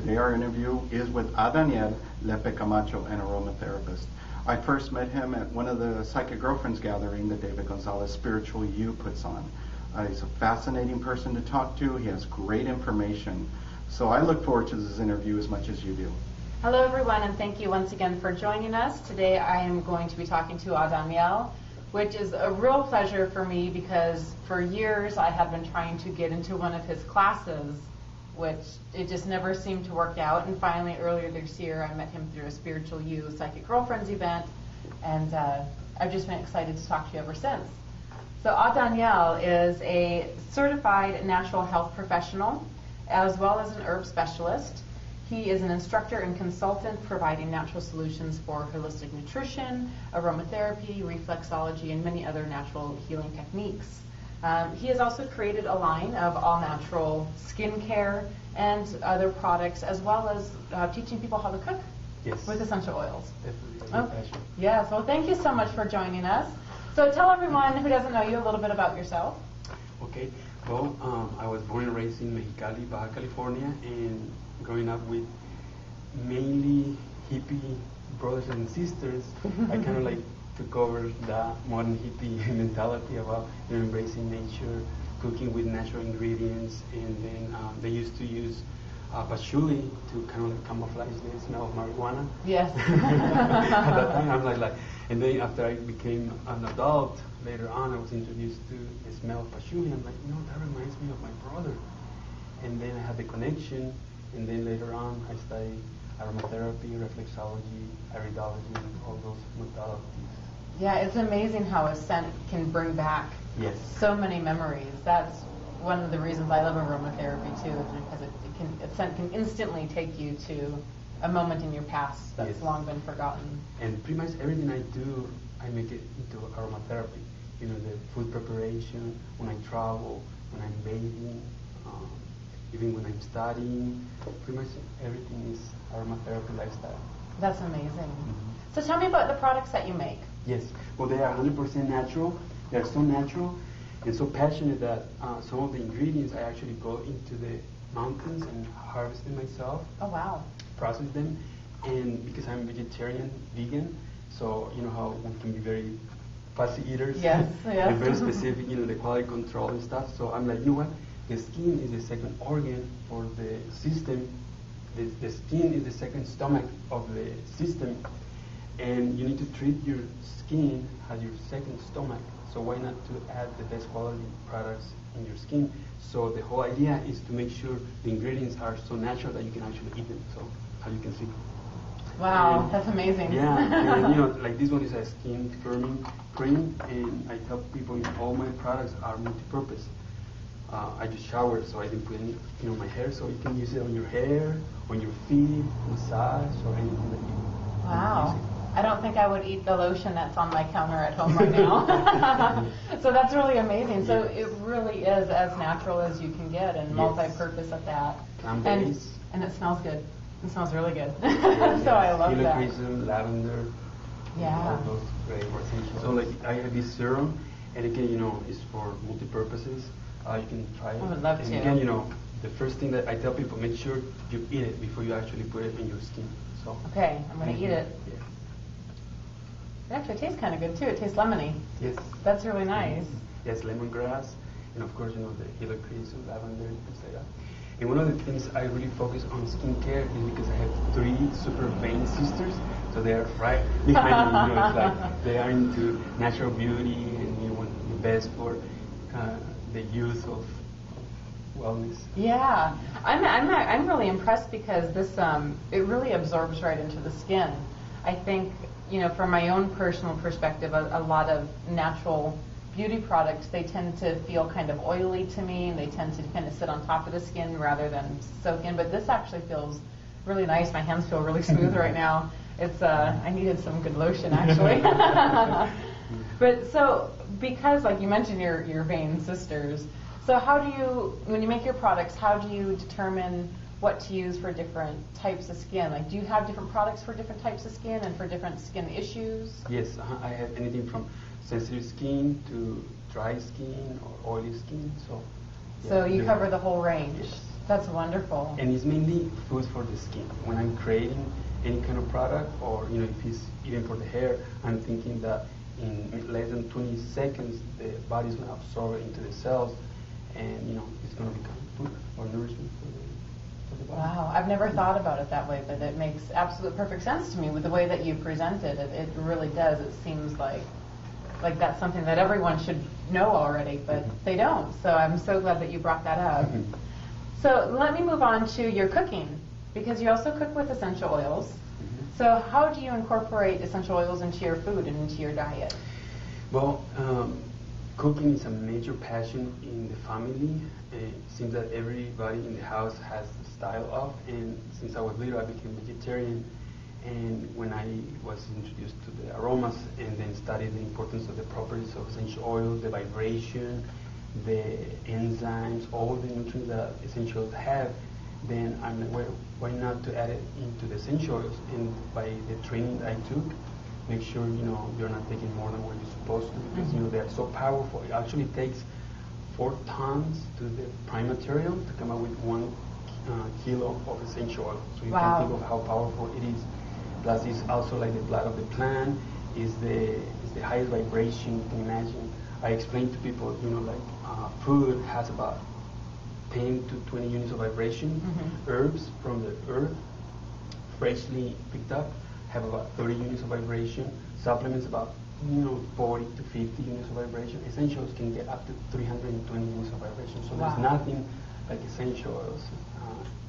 Today our interview is with Adaniel Lepe-Camacho, an aromatherapist. I first met him at one of the Psychic Girlfriends gathering that David Gonzalez Spiritual You puts on. He's a fascinating person to talk to. He has great information. So I look forward to this interview as much as you do. Hello everyone, and thank you once again for joining us. Today I am going to be talking to Adaniel, which is a real pleasure for me because for years I have been trying to get into one of his classes, which it just never seemed to work out. And finally, earlier this year, I met him through a Spiritual You Psychic Girlfriends event, and I've just been excited to talk to you ever since. So Adaniel is a certified natural health professional, as well as an herb specialist. He is an instructor and consultant providing natural solutions for holistic nutrition, aromatherapy, reflexology, and many other natural healing techniques. He has also created a line of all-natural skincare and other products, as well as teaching people how to cook with essential oils. Definitely. Yes, well, thank you so much for joining us. So tell everyone who doesn't know you a little bit about yourself. Okay, well, I was born and raised in Mexicali, Baja California, and growing up with mainly hippie brothers and sisters, I kind of like took over the modern hippie mentality about embracing nature, cooking with natural ingredients, and then they used to use patchouli to kind of like camouflage the smell of marijuana. Yes. At that time, I'm like, and then after I became an adult, later on, I was introduced to the smell of patchouli. I'm like, that reminds me of my brother. And then I had the connection, and then later on, I studied aromatherapy, reflexology, iridology, and all those modalities. Yeah, it's amazing how a scent can bring back so many memories. That's one of the reasons I love aromatherapy too, is because a scent can instantly take you to a moment in your past that's long been forgotten. And pretty much everything I do, I make it into aromatherapy. You know, the food preparation, when I travel, when I'm bathing, even when I'm studying, pretty much everything is aromatherapy lifestyle. That's amazing. So tell me about the products that you make. Yes, well, they are 100% natural. They're so natural and so passionate that some of the ingredients I actually go into the mountains and harvest them myself. Oh, wow. Process them, and because I'm vegetarian, vegan, so you know how we can be very fussy eaters. Yes, yes. And very specific, the quality control and stuff. So I'm like, you know what? The skin is the second organ for the system. The skin is the second stomach of the system. And you need to treat your skin as your second stomach. So why not to add the best quality products in your skin? So the whole idea is to make sure the ingredients are so natural that you can actually eat them. So how you can see. Wow, that's amazing. Yeah, and like this one is a skin firming cream, and I tell people all my products are multi-purpose. I just showered, so I didn't put any on my hair, so you can use it on your hair, on your feet, massage, or anything that you Wow. I don't think I would eat the lotion that's on my counter at home right now. So that's really amazing. So it really is as natural as you can get and multi-purpose at that. And it smells good. It smells really good. So I love that. Helichrysum, lavender. Yeah. All those great. So like I have this serum, and again, it's for multi-purposes. You can try it. I would love to. And again, the first thing that I tell people, make sure you eat it before you actually put it in your skin. So. Okay, I'm going to eat it. Yeah. It actually tastes kind of good too. It tastes lemony. Yes. That's really nice. Yes, lemongrass, and of course, the helichrysum, lavender, and things like that. And one of the things I really focus on skincare is because I have 3 super vain sisters, so they are right behind me. It's like they are into natural beauty and want the best for the youth of wellness. Yeah, I'm really impressed because this it really absorbs right into the skin. I think from my own personal perspective, a lot of natural beauty products, they tend to feel kind of oily to me, and they tend to kind of sit on top of the skin rather than soak in. But this actually feels really nice. My hands feel really smooth right now. It's I needed some good lotion actually. But so because like you mentioned your vein sisters, so how do you, when you make your products, how do you determine what to use for different types of skin? Like, do you have different products for different types of skin and for different skin issues? Yes, I have anything from sensitive skin to dry skin or oily skin. So you cover the whole range. Yes. That's wonderful. And it's mainly foods for the skin. When I'm creating any kind of product, or if it's even for the hair, I'm thinking that in less than 20 seconds, the body's going to absorb it into the cells, and it's going to become food or nourishment for the body. Wow, I've never thought about it that way, but it makes absolute perfect sense to me with the way that you presented it. It really does. It seems like that's something that everyone should know already, but they don't. So I'm so glad that you brought that up. So let me move on to your cooking, because you also cook with essential oils. So how do you incorporate essential oils into your food and into your diet? Well, cooking is a major passion in the family. It seems that everybody in the house has a style of, and since I was little, I became vegetarian. And when I was introduced to the aromas and then studied the importance of the properties of essential oils, the vibration, the enzymes, all the nutrients that essential oils have, then I'm like, well, why not to add it into the essential oils? And by the training that I took, make sure you're not taking more than what you're supposed to, because they're so powerful. It actually takes 4 tons to the prime material to come up with 1 kilo of essential oil. So you can think of how powerful it is. Plus, it's also like the blood of the plant. Is the highest vibration you can imagine. I explain to people, food has about 10 to 20 units of vibration. Herbs from the earth, freshly picked up, have about 30 units of vibration. Supplements about 40 to 50 units of vibration. Essentials can get up to 320 units of vibration. So there's nothing like essential oils,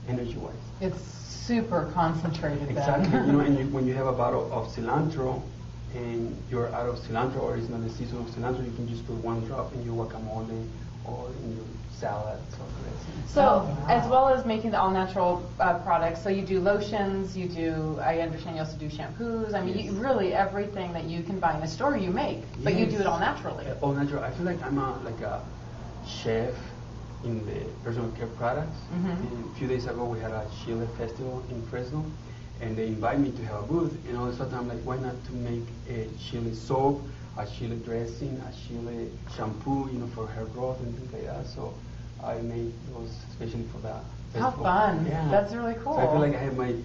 energy-wise. It's super concentrated. Exactly. Then. And when you have a bottle of cilantro, and you're out of cilantro, or it's not the season of cilantro, you can just put 1 drop in your guacamole or in your salads or dressings. So, as well as making the all-natural products, so you do lotions, I understand you also do shampoos. I mean, really everything that you can buy in a store you make, but you do it all naturally. All natural. I feel like I'm a chef in the personal care products. A few days ago, we had a Chile festival in Fresno, and they invited me to have a booth, and all of a sudden I'm like, why not to make a chili soap, a chili dressing, a chili shampoo, for hair growth and things like that. So I made those especially for that festival. How fun. Yeah. That's really cool. So I feel like I have my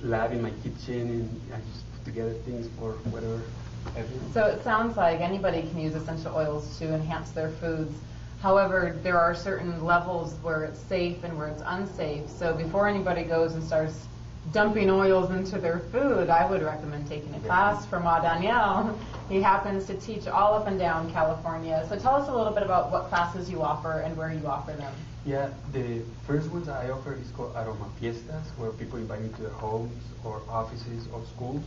lab in my kitchen, and I just put together things for whatever. Everything. So it sounds like anybody can use essential oils to enhance their foods. However, there are certain levels where it's safe and where it's unsafe. So before anybody goes and starts dumping oils into their food, I would recommend taking a class from Adaniel. He happens to teach all up and down California. So tell us a little bit about what classes you offer and where you offer them. Yeah, the first ones I offer is called Aroma Fiestas, where people invite me to their homes or offices or schools.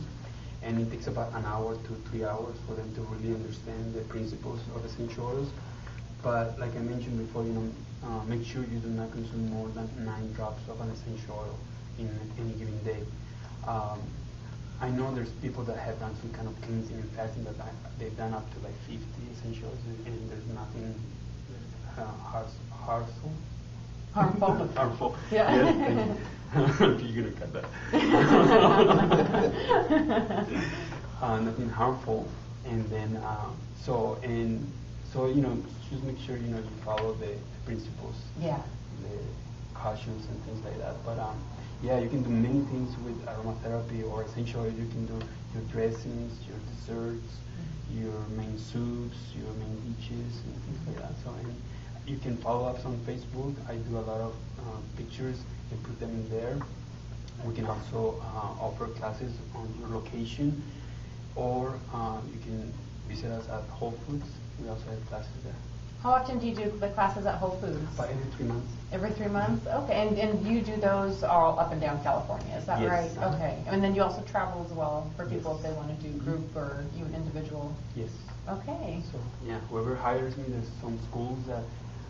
And it takes about 1 hour to 3 hours for them to really understand the principles of essential oils. But like I mentioned before, make sure you do not consume more than 9 drops of an essential oil in any given day. I know there's people that have done some kind of cleansing and fasting that they've done up to like 50 essential oils, and there's nothing harmful. Harmful. Yeah. Yes, thank you. You're gonna cut that. Nothing harmful, and then so just make sure you follow the principles, the cautions and things like that. But you can do many things with aromatherapy or essential oils. You can do your dressings, your desserts, your main soups, your main dishes, and things like that. So and you can follow us on Facebook. I do a lot of pictures and put them in there. We can also offer classes on your location, or you can visit us at Whole Foods. We also have classes there. How often do you do the classes at Whole Foods? About every 3 months. Every 3 months? Okay. And you do those all up and down California, is that right? Okay. And then you also travel as well for people if they want to do group or even individual? Yes. Okay. So, whoever hires me, there's some schools that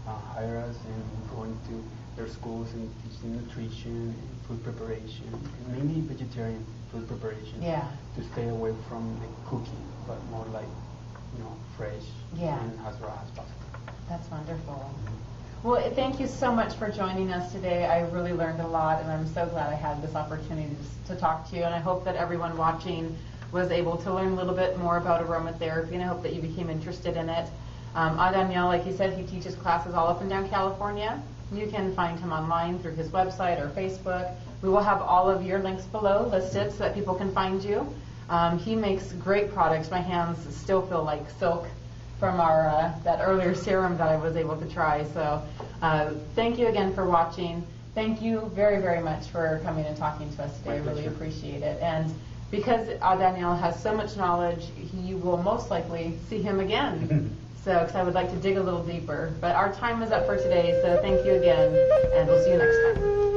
hire us, and we go into their schools and teach them nutrition and food preparation, and mainly vegetarian food preparation. Yeah. To stay away from the cooking, but more like, fresh and as raw as possible. That's wonderful. Well, thank you so much for joining us today. I really learned a lot, and I'm so glad I had this opportunity to talk to you. And I hope that everyone watching was able to learn a little bit more about aromatherapy, and I hope that you became interested in it. Adaniel, like you said, he teaches classes all up and down California. You can find him online through his website or Facebook. We will have all of your links below listed so that people can find you. He makes great products. My hands still feel like silk from our that earlier serum that I was able to try. So thank you again for watching. Thank you very, very much for coming and talking to us today. I really appreciate it. And because Adaniel has so much knowledge, you will most likely see him again. So, because I would like to dig a little deeper. But our time is up for today, so thank you again, and we'll see you next time.